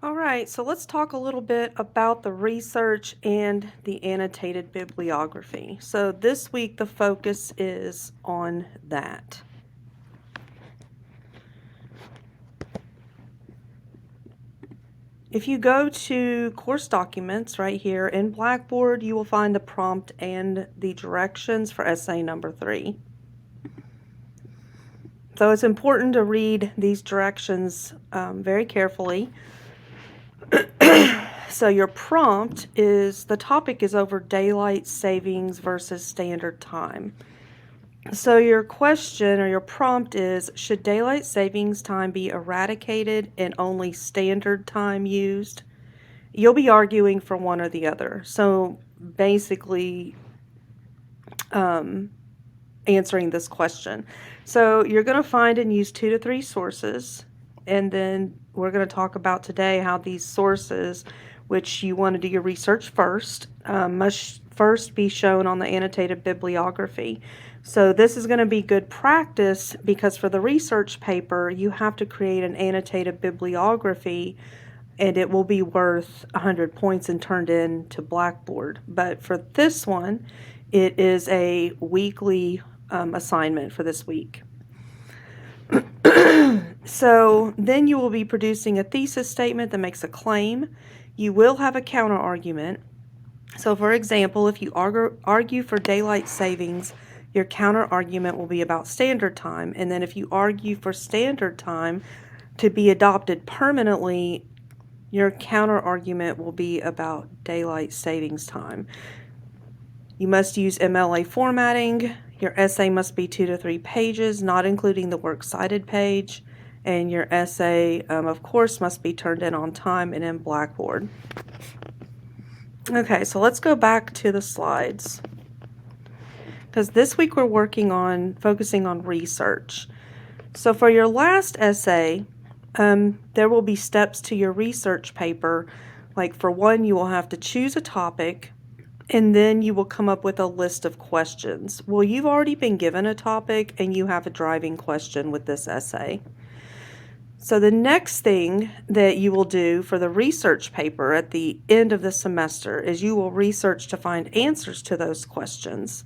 All right, so let's talk a little bit about the research and the annotated bibliography. So this week the focus is on that. If you go to course documents right here in Blackboard, you will find the prompt and the directions for essay number 3. So it's important to read these directions very carefully. So your prompt is, the topic is over daylight savings versus standard time. So your question or your prompt is, should daylight savings time be eradicated and only standard time used? You'll be arguing for one or the other. So basically answering this question. So you're going to find and use 2 to 3 sources, and then we're going to talk about today how these sources, which you want to do your research first, must first be shown on the annotated bibliography. So this is going to be good practice because for the research paper, you have to create an annotated bibliography and it will be worth 100 points and turned in to Blackboard. But for this one, it is a weekly assignment for this week. So then you will be producing a thesis statement that makes a claim. You will have a counter argument. So for example, if you argue for daylight savings, your counter argument will be about standard time. And then if you argue for standard time to be adopted permanently, your counter argument will be about daylight savings time. You must use MLA formatting. Your essay must be 2 to 3 pages, not including the works cited page. And your essay, of course, must be turned in on time and in Blackboard. Okay, so let's go back to the slides. Because this week we're focusing on research. So for your last essay, there will be steps to your research paper. Like for one, you will have to choose a topic, and then you will come up with a list of questions. Well, you've already been given a topic, and you have a driving question with this essay. So the next thing that you will do for the research paper at the end of the semester is you will research to find answers to those questions.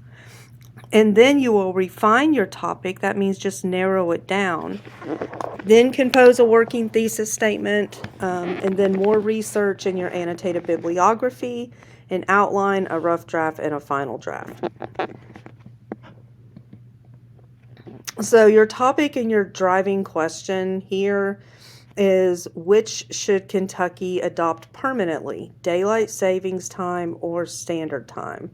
And then you will refine your topic. That means just narrow it down. Then compose a working thesis statement, and then more research in your annotated bibliography, and outline, a rough draft, and a final draft. So your topic and your driving question here is, which should Kentucky adopt permanently, daylight savings time or standard time?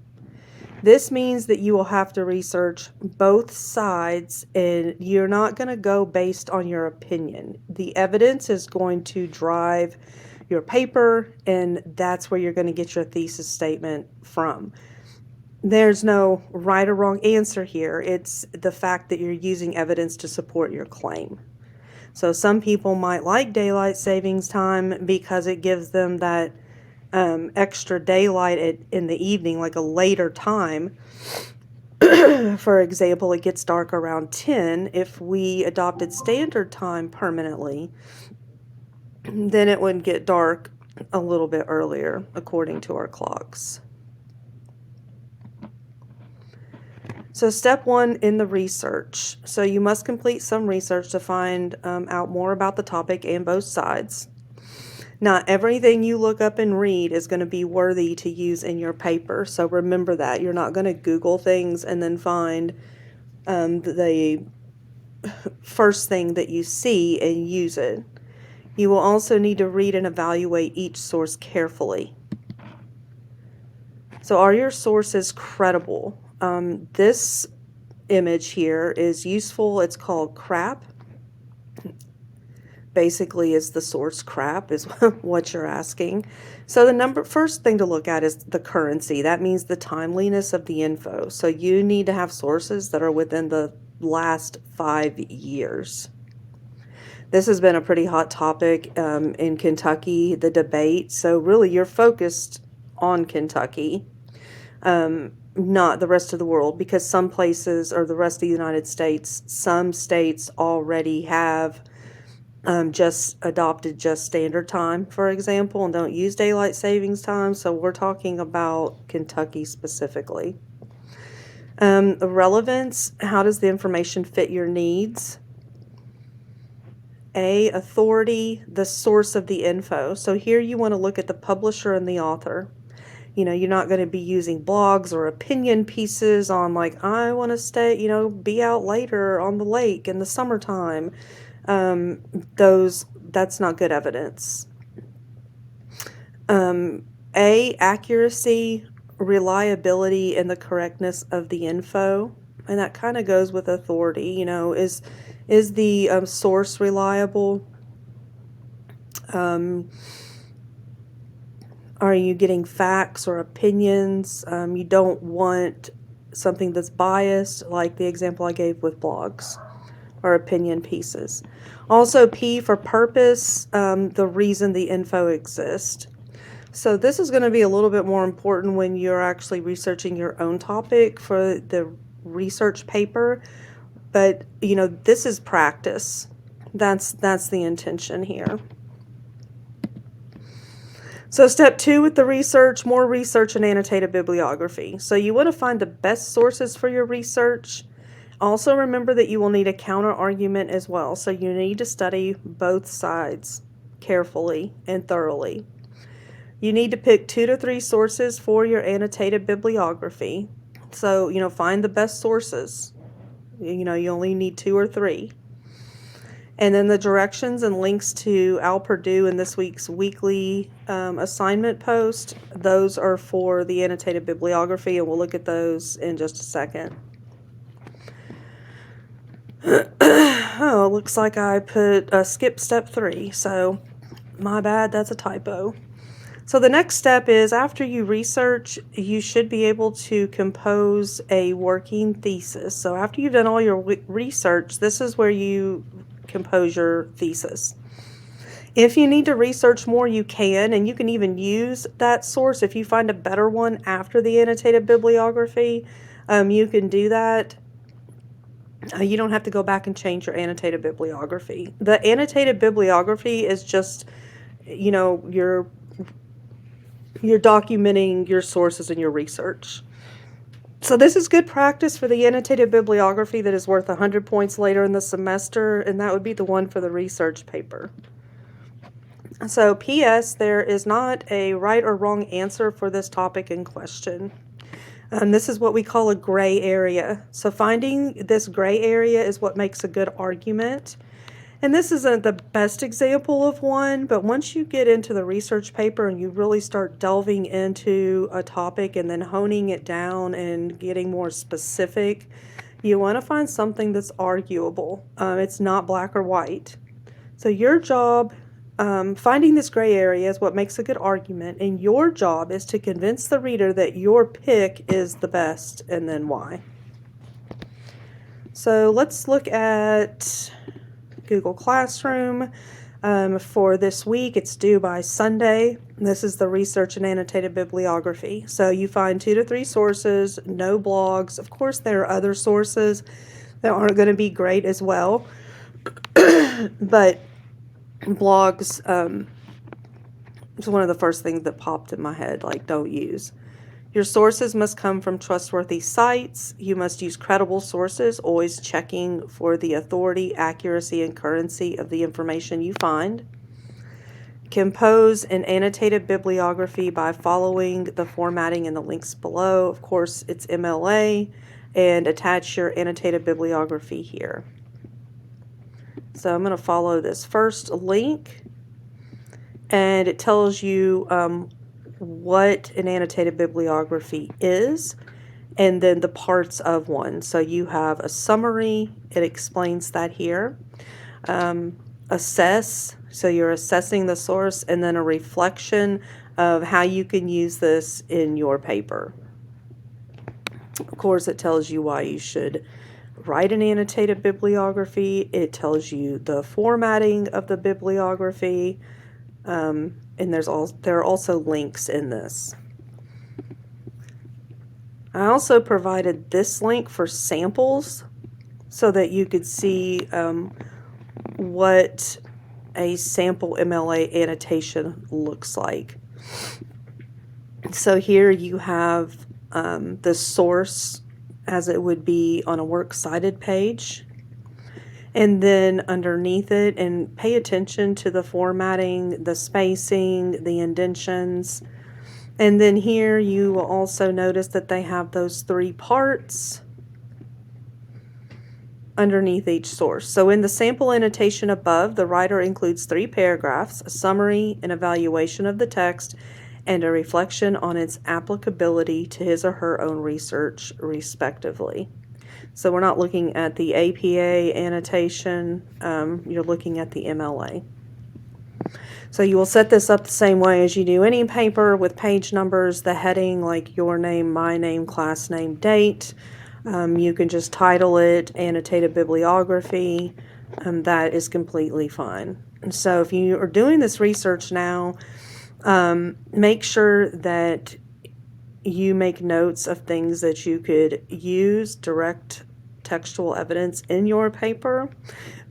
This means that you will have to research both sides, and you're not going to go based on your opinion. The evidence is going to drive your paper, and that's where you're going to get your thesis statement from. There's no right or wrong answer here. It's the fact that you're using evidence to support your claim. So some people might like daylight savings time because it gives them that extra daylight in the evening, like a later time. For example, it gets dark around 10. If we adopted standard time permanently, then it would get dark a little bit earlier according to our clocks. So step 1 in the research. So you must complete some research to find out more about the topic and both sides. Not everything you look up and read is going to be worthy to use in your paper. So remember that. You're not going to Google things and then find the first thing that you see and use it. You will also need to read and evaluate each source carefully. So are your sources credible? This image here is useful. It's called CRAP. Basically, is the source crap is what you're asking. So the first thing to look at is the currency. That means the timeliness of the info. So you need to have sources that are within the last 5 years. This has been a pretty hot topic in Kentucky, the debate. So really you're focused on Kentucky, not the rest of the world, because some places, or the rest of the United States, some states already have just adopted just standard time, for example, and don't use daylight savings time. So we're talking about Kentucky specifically. Relevance, how does the information fit your needs? A, authority, the source of the info. So here you want to look at the publisher and the author. You know, you're not going to be using blogs or opinion pieces on like, I want to stay, you know, be out later on the lake in the summertime. That's not good evidence. A, accuracy, reliability, and the correctness of the info. And that kind of goes with authority. You know, is the source reliable? Are you getting facts or opinions? You don't want something that's biased, like the example I gave with blogs or opinion pieces. Also, P for purpose, the reason the info exists. So this is going to be a little bit more important when you're actually researching your own topic for the research paper. But, you know, this is practice. That's the intention here. So step 2 with the research, more research and annotated bibliography. So you want to find the best sources for your research. Also remember that you will need a counter argument as well. So you need to study both sides carefully and thoroughly. You need to pick 2 to 3 sources for your annotated bibliography. So, you know, find the best sources. You know, you only need 2 or 3. And then the directions and links to Al Purdue in this week's weekly assignment post, those are for the annotated bibliography, and we'll look at those in just a second. Oh, looks like I skip step 3, so my bad, that's a typo. So the next step is, after you research, you should be able to compose a working thesis. So after you've done all your research, this is where you compose your thesis. If you need to research more, you can, and you can even use that source. If you find a better one after the annotated bibliography, you can do that. You don't have to go back and change your annotated bibliography. The annotated bibliography is just, you know, you're documenting your sources and your research. So this is good practice for the annotated bibliography that is worth 100 points later in the semester, and that would be the one for the research paper. So P.S. there is not a right or wrong answer for this topic in question. This is what we call a gray area. So finding this gray area is what makes a good argument. And this isn't the best example of one, but once you get into the research paper and you really start delving into a topic and then honing it down and getting more specific, you want to find something that's arguable. It's not black or white. So your job, finding this gray area is what makes a good argument, and your job is to convince the reader that your pick is the best, and then why. So let's look at Google Classroom. For this week, it's due by Sunday. This is the research and annotated bibliography. So you find 2 to 3 sources, no blogs. Of course, there are other sources that aren't going to be great as well, but blogs is one of the first things that popped in my head, like, don't use. Your sources must come from trustworthy sites. You must use credible sources, always checking for the authority, accuracy, and currency of the information you find. Compose an annotated bibliography by following the formatting in the links below. Of course, it's MLA, and attach your annotated bibliography here. So I'm going to follow this first link, and it tells you what an annotated bibliography is, and then the parts of one. So you have a summary, it explains that here. Assess, so you're assessing the source, and then a reflection of how you can use this in your paper. Of course, it tells you why you should write an annotated bibliography. It tells you the formatting of the bibliography, and there are also links in this. I also provided this link for samples so that you could see what a sample MLA annotation looks like. So here you have the source as it would be on a works cited page. And then underneath it, and pay attention to the formatting, the spacing, the indentions. And then here you will also notice that they have those 3 parts underneath each source. So in the sample annotation above, the writer includes 3 paragraphs, a summary, an evaluation of the text, and a reflection on its applicability to his or her own research, respectively. So we're not looking at the APA annotation, you're looking at the MLA. So you will set this up the same way as you do any paper with page numbers, the heading like your name, my name, class name, date. You can just title it Annotated Bibliography. That is completely fine. And so if you are doing this research now, make sure that you make notes of things that you could use, direct textual evidence in your paper.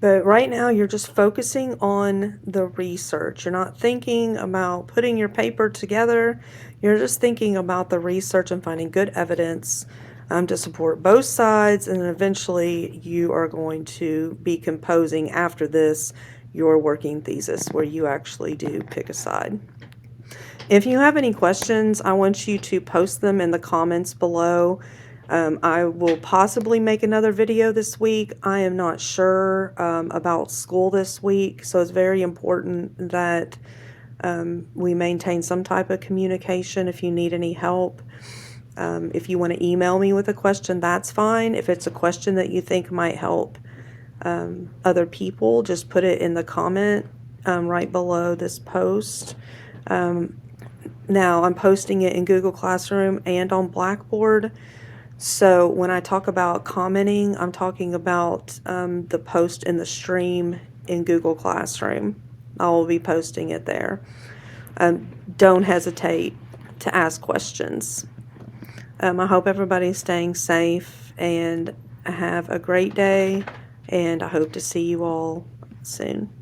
But right now you're just focusing on the research. You're not thinking about putting your paper together. You're just thinking about the research and finding good evidence to support both sides, and then eventually you are going to be composing after this your working thesis where you actually do pick a side. If you have any questions, I want you to post them in the comments below. I will possibly make another video this week. I am not sure about school this week, so it's very important that we maintain some type of communication if you need any help. If you want to email me with a question, that's fine. If it's a question that you think might help other people, just put it in the comment right below this post. Now I'm posting it in Google Classroom and on Blackboard. So when I talk about commenting, I'm talking about the post in the stream in Google Classroom. I will be posting it there. Don't hesitate to ask questions. I hope everybody's staying safe and have a great day, and I hope to see you all soon.